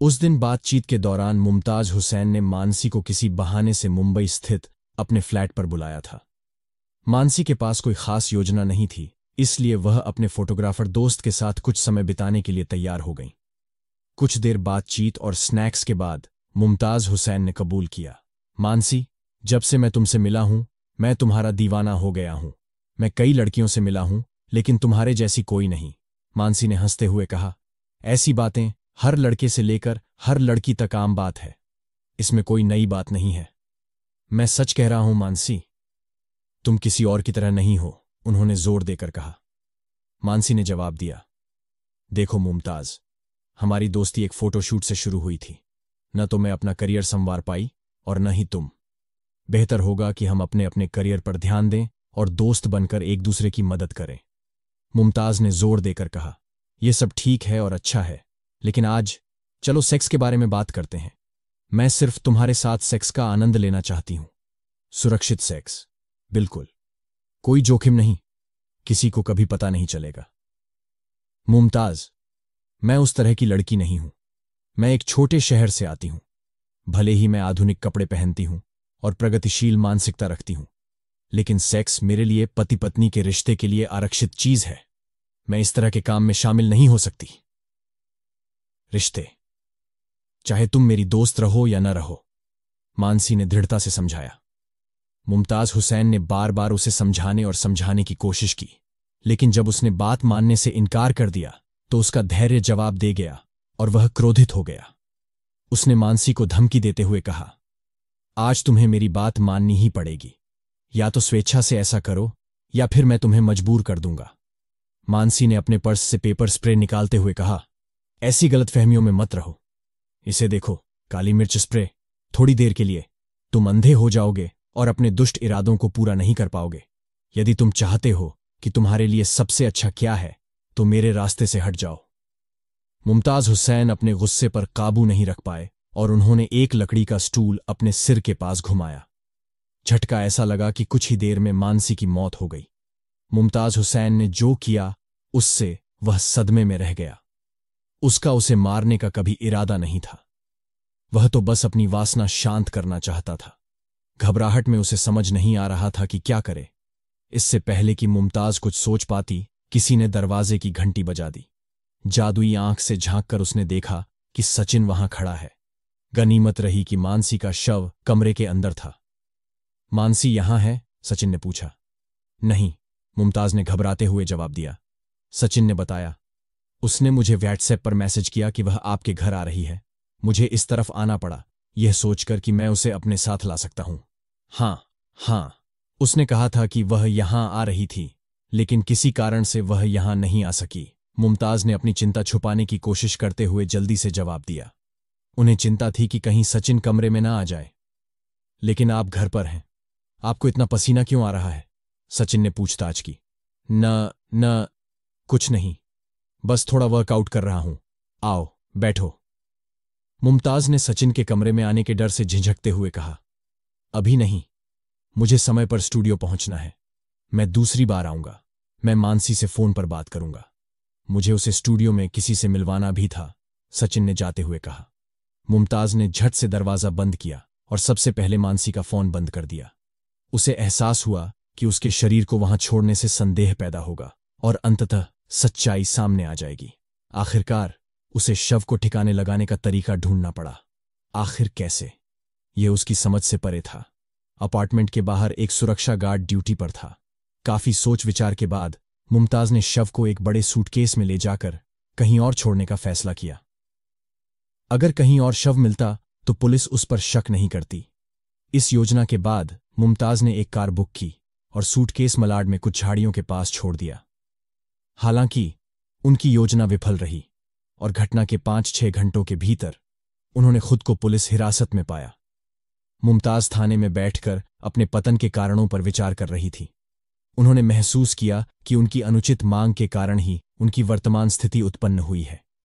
उस दिन बातचीत के दौरान मुमताज हुसैन ने मानसी को किसी बहाने से मुंबई स्थित अपने फ्लैट पर बुलाया था। मानसी के पास कोई खास योजना नहीं थी, इसलिए वह अपने फोटोग्राफर दोस्त के साथ कुछ समय बिताने के लिए तैयार हो गई। कुछ देर बातचीत और स्नैक्स के बाद मुमताज हुसैन ने कबूल किया, मानसी, जब से मैं तुमसे मिला हूं मैं तुम्हारा दीवाना हो गया हूं। मैं कई लड़कियों से मिला हूं लेकिन तुम्हारे जैसी कोई नहीं। मानसी ने हंसते हुए कहा, ऐसी बातें हर लड़के से लेकर हर लड़की तक आम बात है, इसमें कोई नई बात नहीं है। मैं सच कह रहा हूं मानसी, तुम किसी और की तरह नहीं हो, उन्होंने जोर देकर कहा। मानसी ने जवाब दिया, देखो मुमताज, हमारी दोस्ती एक फोटोशूट से शुरू हुई थी। न तो मैं अपना करियर संवार पाई और न ही तुम। बेहतर होगा कि हम अपने अपने करियर पर ध्यान दें और दोस्त बनकर एक दूसरे की मदद करें। मुमताज ने जोर देकर कहा, यह सब ठीक है और अच्छा है, लेकिन आज चलो सेक्स के बारे में बात करते हैं। मैं सिर्फ तुम्हारे साथ सेक्स का आनंद लेना चाहती हूं। सुरक्षित सेक्स, बिल्कुल, कोई जोखिम नहीं, किसी को कभी पता नहीं चलेगा। मुमताज, मैं उस तरह की लड़की नहीं हूं। मैं एक छोटे शहर से आती हूं। भले ही मैं आधुनिक कपड़े पहनती हूं और प्रगतिशील मानसिकता रखती हूं, लेकिन सेक्स मेरे लिए पति पत्नी के रिश्ते के लिए आरक्षित चीज है। मैं इस तरह के काम में शामिल नहीं हो सकती। रिश्ते, चाहे तुम मेरी दोस्त रहो या न रहो, मानसी ने दृढ़ता से समझाया। मुमताज हुसैन ने बार बार उसे समझाने की कोशिश की, लेकिन जब उसने बात मानने से इनकार कर दिया तो उसका धैर्य जवाब दे गया और वह क्रोधित हो गया। उसने मानसी को धमकी देते हुए कहा, आज तुम्हें मेरी बात माननी ही पड़ेगी। या तो स्वेच्छा से ऐसा करो या फिर मैं तुम्हें मजबूर कर दूंगा। मानसी ने अपने पर्स से पेपर स्प्रे निकालते हुए कहा, ऐसी गलतफहमियों में मत रहो। इसे देखो, काली मिर्च स्प्रे। थोड़ी देर के लिए तुम अंधे हो जाओगे और अपने दुष्ट इरादों को पूरा नहीं कर पाओगे। यदि तुम चाहते हो कि तुम्हारे लिए सबसे अच्छा क्या है तो मेरे रास्ते से हट जाओ। मुमताज हुसैन अपने गुस्से पर काबू नहीं रख पाए और उन्होंने एक लकड़ी का स्टूल अपने सिर के पास घुमाया। झटका ऐसा लगा कि कुछ ही देर में मानसी की मौत हो गई। मुमताज हुसैन ने जो किया उससे वह सदमे में रह गया। उसका उसे मारने का कभी इरादा नहीं था। वह तो बस अपनी वासना शांत करना चाहता था। घबराहट में उसे समझ नहीं आ रहा था कि क्या करे। इससे पहले कि मुमताज कुछ सोच पाती, किसी ने दरवाजे की घंटी बजा दी। जादुई आंख से झांककर उसने देखा कि सचिन वहां खड़ा है। गनीमत रही कि मानसी का शव कमरे के अंदर था। मानसी यहां है? सचिन ने पूछा। नहीं, मुमताज ने घबराते हुए जवाब दिया। सचिन ने बताया, उसने मुझे व्हाट्सएप पर मैसेज किया कि वह आपके घर आ रही है। मुझे इस तरफ आना पड़ा, यह सोचकर कि मैं उसे अपने साथ ला सकता हूं। हाँ, उसने कहा था कि वह यहां आ रही थी, लेकिन किसी कारण से वह यहां नहीं आ सकी। मुमताज ने अपनी चिंता छुपाने की कोशिश करते हुए जल्दी से जवाब दिया। उन्हें चिंता थी कि कहीं सचिन कमरे में ना आ जाए। लेकिन आप घर पर हैं, आपको इतना पसीना क्यों आ रहा है? सचिन ने पूछताछ की। न कुछ नहीं, बस थोड़ा वर्कआउट कर रहा हूं। आओ बैठो। मुमताज ने सचिन के कमरे में आने के डर से झिझकते हुए कहा, अभी नहीं, मुझे समय पर स्टूडियो पहुंचना है। मैं दूसरी बार आऊंगा। मैं मानसी से फोन पर बात करूंगा। मुझे उसे स्टूडियो में किसी से मिलवाना भी था, सचिन ने जाते हुए कहा। मुमताज ने झट से दरवाजा बंद किया और सबसे पहले मानसी का फोन बंद कर दिया। उसे एहसास हुआ कि उसके शरीर को वहां छोड़ने से संदेह पैदा होगा और अंततः सच्चाई सामने आ जाएगी। आखिरकार उसे शव को ठिकाने लगाने का तरीका ढूंढना पड़ा। आखिर कैसे? यह उसकी समझ से परे था। अपार्टमेंट के बाहर एक सुरक्षा गार्ड ड्यूटी पर था। काफी सोच विचार के बाद मुमताज ने शव को एक बड़े सूटकेस में ले जाकर कहीं और छोड़ने का फैसला किया। अगर कहीं और शव मिलता तो पुलिस उस पर शक नहीं करती। इस योजना के बाद मुमताज ने एक कार बुक की और सूटकेस मलाड में कुछ झाड़ियों के पास छोड़ दिया। हालांकि उनकी योजना विफल रही और घटना के 5-6 घंटों के भीतर उन्होंने खुद को पुलिस हिरासत में पाया। मुमताज थाने में बैठकर अपने पतन के कारणों पर विचार कर रही थी। उन्होंने महसूस किया कि उनकी अनुचित मांग के कारण ही उनकी वर्तमान स्थिति उत्पन्न हुई है।